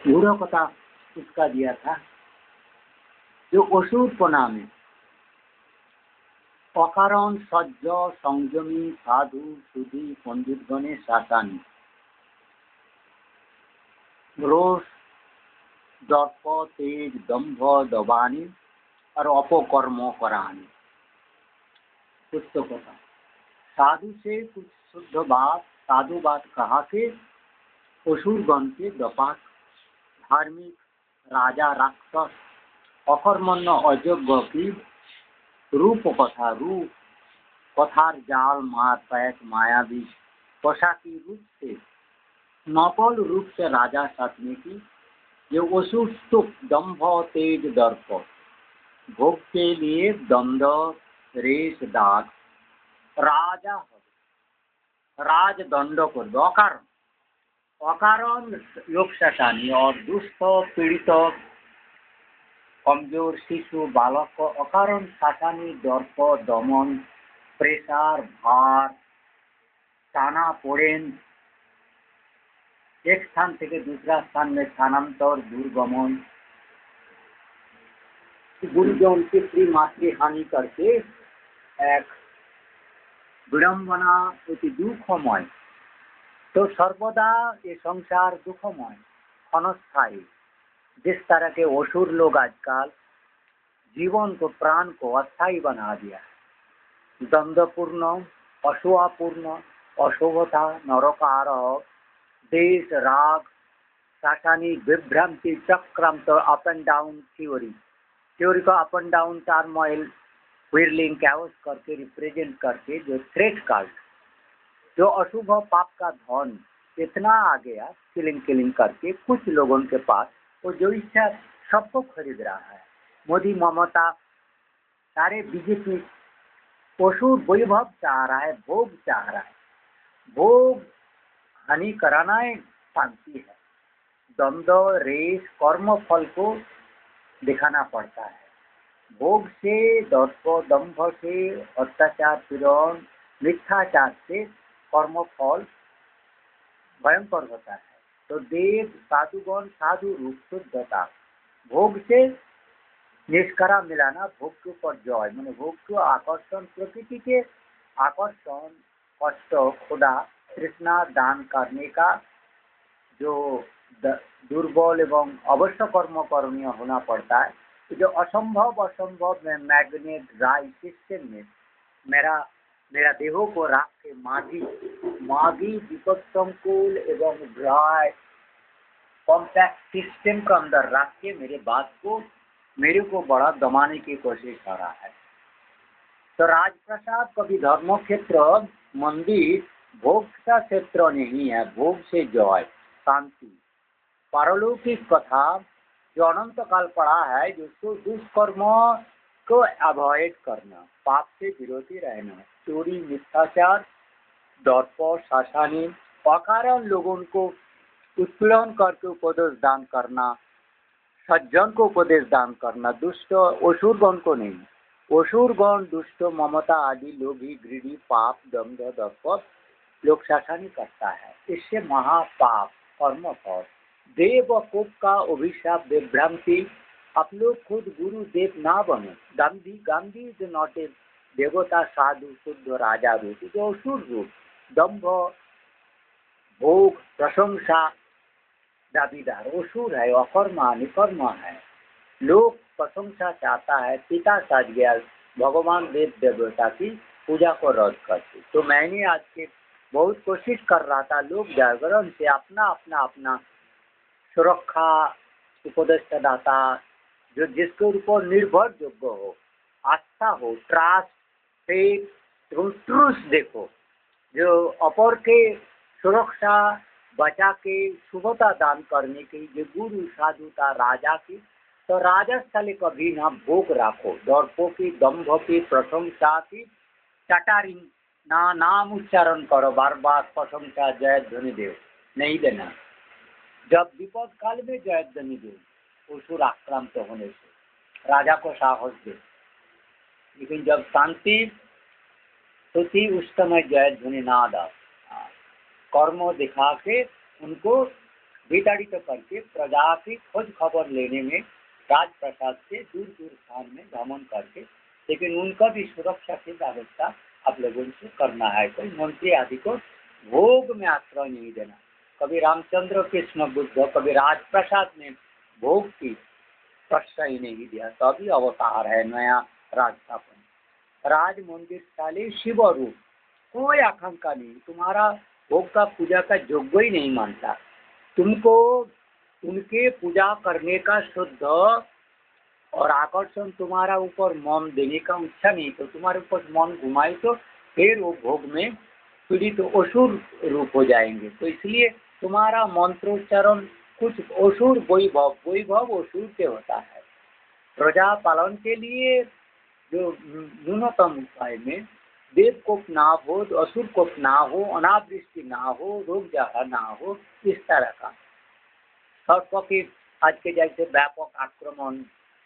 मूढ़कता उसका दिया था। जो असुरपना में अकारण सज्ज संयमी साधु सुधी पंडित गणे शासानी रोष दर्प तेज दंभ दबानी और अपकर्म करानी। कुछ तो पता साधु से कुछ शुद्ध बात साधु बात कहा के असुरगण के दपात धार्मिक राजा राक्षस अकर्मण्य अयोग्य की रूप कथार जाल मार पैक मायावी पोशाकी रूप से नकल रूप से राजा साधने की जो असुस्तुप दंभ तेज दर्प भोग के लिए दंड रेश दाग राजा राजदंड को अकारण अकारण लोक शासानी और दुष्ट पीड़ित कमजोर शिशु बालक को अकारण शासानी दर्प दमन प्रेसार भार टाना पोड़ेन एक स्थान से दूसरा स्थान में स्थानांतर दुर्गमन गुरुजन की स्त्री मातृ हानि करके एक विडम्बना अति दुखमय। तो सर्वदा ये संसार दुखमय अनस्थायी। जिस तरह के असुर लोग आजकल जीवन को प्राण को अस्थायी बना दिया है, दंडपूर्ण अशुआपूर्ण अशुभता नरकार देश राग शासानी विभ्रांति चक्रांत अप एंड डाउन थ्योरी को up and down turmoil whirling chaos करके रिप्रेजेंट करके जो थ्रेट कार्ड जो अशुभ पाप का धन इतना आ गया किलिंग करके कुछ लोगों के पास वो जो इच्छा सबको खरीद रहा है। मोदी ममता सारे बीजेपी पशु वैभव चाह रहा है, भोग चाह रहा है। भोग हानि कराना शांति है। द्वंद रेस कर्म फल को दिखाना पड़ता है। भोग से दर्प दंभ से अत्याचार पीड़न मिथ्याचार से कर्म फल भयंकर होता है। तो देव साधुगण साधु रूप शुद्धता भोग से निष्करा मिलाना भोग के ऊपर जय मैंने भोग को आकर्षण प्रकृति के आकर्षण कष्ट खुदा तृष्णा दान करने का जो दुर्बल एवं अवश्य कर्म करणीय होना पड़ता है। तो जो असंभव में मैग्नेट राय सिस्टम में मेरा देहों को रख के मागी विपद संकुल एवं ड्राई कॉम्पैक्ट सिस्टम के अंदर रख के मेरे को बड़ा दबाने की कोशिश कर रहा है। तो राजप्रसाद कभी धर्म क्षेत्र मंदिर भोग का क्षेत्र नहीं है। भोग से जय शांति पारलौकिक कथा जो अनंत काल पड़ा है जिसको दुष्कर्म को अवॉइड करना पाप से विरोधी रहना चोरी मिथ्याचार दर्प शासानी अकारण लोगों को उत्पीड़न करके उपदेश दान करना सज्जन को उपदेश दान करना दुष्ट असुरगण को नहीं। असुरगण दुष्ट ममता आदि लोग ही ग्रीडी पाप दंभ दर्प लोक शासनी करता है। इससे महापाप कर्म फल देव कोप का अभिशाप विभ्रांति। आप लोग खुद गुरु देव ना बनो। गांधी इज नॉट ए देवता साधु शुद्ध राजा रूप जो असुर रूप दंभ भोग प्रशंसा दाबीदार असुर है अकर्मा निकर्मा है। लोग प्रशंसा चाहता है पिता साज गया भगवान देव देवता की पूजा को रद्द करते। तो मैंने आज के बहुत कोशिश कर रहा था लोग जागरण से अपना सुरक्षा उपदेश दाता जो जिसके ऊपर निर्भर योग्य हो आस्था हो ट्रस्ट फेथ ट्रूथ देखो जो अपर के सुरक्षा बचा के शुभता दान करने की जो गुरु साधुता राजा की। तो राजा स्थले कभी ना भोग रखो दर्पों की दंभ की प्रशंसा की चटारी ना नाम उच्चारण करो बार बार प्रशंसा जय ध्वनि देव नहीं देना। जब विपद काल में जय ध्वनि देव असुर आक्रांत होने से राजा को साहस दे। लेकिन जब शांति तो थी उस समय जय ध्वनि ना दा कर्म दिखा के उनको विताड़ित करके प्रजा की खोज खबर लेने में राजप्रसाद से दूर दूर स्थान में भ्रमण करके, लेकिन उनका भी सुरक्षा की व्यवस्था आप लोगों से करना है। कोई मंत्री आदि को भोग में आश्रय नहीं देना। कभी रामचंद्र कृष्ण बुद्ध कभी राजप्रसाद में भोग की प्रश्रय नहीं दिया, तभी अवतार है नया राजस्थापन। राज मंदिर साले शिव रूप, कोई आकांक्षा नहीं, तुम्हारा भोग का पूजा का योग्य ही नहीं मानता। तुमको उनके पूजा करने का शुद्ध और आकर्षण तुम्हारा ऊपर मन देने का इच्छा नहीं, तो तुम्हारे ऊपर मन घुमाए तो फिर वो भोग में पीड़ित तो असुर रूप हो जाएंगे। तो इसलिए तुम्हारा मंत्रोच्चारण कुछ असुर वैभव वैभव असुर से होता है। प्रजा पालन के लिए जो न्यूनतम उपाय में देव कोप ना हो, असुर कोप ना हो, अनावृष्टि ना हो, रोग जगह ना हो, इस तरह का सर्प की आज के जैसे व्यापक आक्रमण,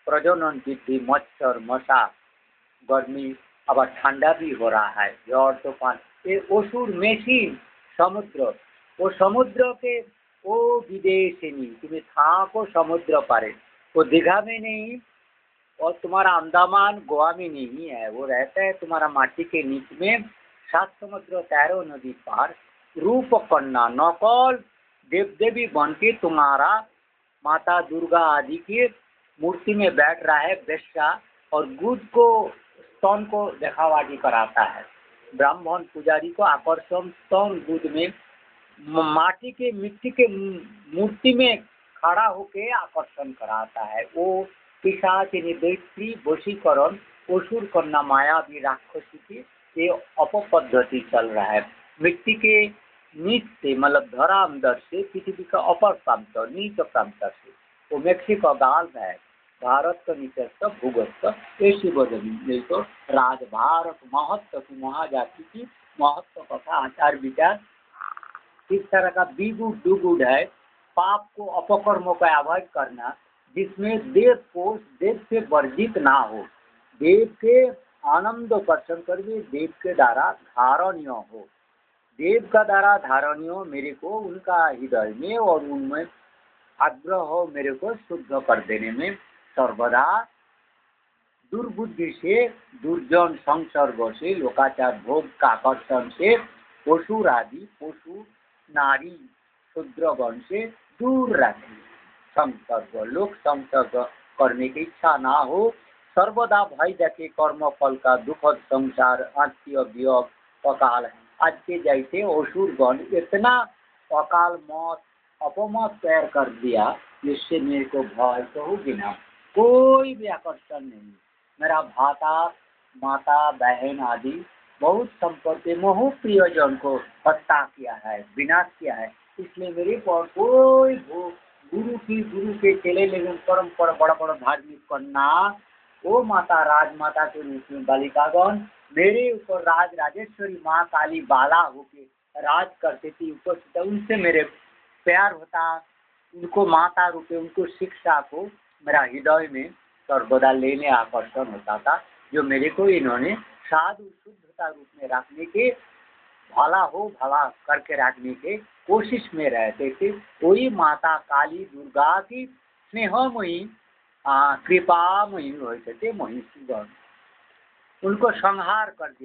प्रजनन वृद्धि, मच्छर मशा, गर्मी, अब ठंडा भी हो रहा है, ज्वर तूफान, ये असुर मेसी समुद्र, वो समुद्र के वो विदेशिनी, तुम्हें था को समुद्र पारे, वो दीघा में नहीं और तुम्हारा अंडमान गोवा में नहीं है, वो रहता है तुम्हारा माटी के नीचे में, 7 समुद्र 13 नदी पार, रूप कन्या नकल देव देवी बन के तुम्हारा माता दुर्गा आदि की मूर्ति में बैठ रहा है बेश्या, और गुद को स्तन को देखावाटी कराता है। ब्राह्मण पुजारी को आकर्षण स्तन गुद में माटी के मिट्टी के मूर्ति में खड़ा होके आकर्षण कराता है। वो पिशाचिनी दैत्री वशीकरण असुर कन्या माया भी राक्षसी की ये अपपद्धति चल रहा है। मिट्टी के नीच से मतलब धरा अंदर से पृथ्वी का अपर प्रांत नीच प्रांत से वो मेक्सिको गाल है, भारत का निचस्थ भूगस्थ ऐसी बदली तो राज भारत महत्व की महाजाति की महत्व कथा आचार विचार इस तरह का बिगुड़ दुगुड़ है। पाप को अपकर्मों का अवॉइड करना, जिसमें देव को देव से वर्जित ना हो, देव के आनंद दर्शन करके देव के द्वारा धारणीय हो, देव का द्वारा धारणीय हो मेरे को उनका हृदय में और उनमें आग्रह हो मेरे को शुद्ध कर देने में सर्वदा दुर्बुद्धि से दुर्जन संसर्ग से लोकाचार भोग का आकर्षण से पशु आदि पशु नारी शूद्रगण से दूर रखें। संसर्ग लोक संसर्ग करने की इच्छा ना हो, सर्वदा भय देखे कर्म फल का दुखद संसार आत्मीय वियोग अकाल है। आज के जैसे असुरगण इतना अकाल मौत अपमौत तैयार कर दिया जिससे मेरे को भय तो होगी ना, कोई भी आकर्षण नहीं। मेरा भाता माता बहन आदि बहुत संपत्ति मोह प्रियजन को हत्या किया है, विनाश किया है, इसलिए मेरे पर कोई गुरु के चेले लेकिन परम्परा बड़ा बड़ा धार्मिक करना, वो माता राजमाता के रूप में बालिकागण मेरे ऊपर राज राजेश्वरी माँ काली बाला होके राज करती थी उपस्थित, उनसे मेरे प्यार होता, उनको माता रूपे उनको शिक्षा को मेरा हृदय में सर्वदा लेने आकर्षण होता था, जो मेरे को इन्होंने साधु शुद्धता रूप में रखने के भला हो भला करके रखने के कोशिश में रहते थे। वही माता काली दुर्गा की स्नेहमयी कृपामयी होते थे महिषीगण, उनको संहार कर दिया।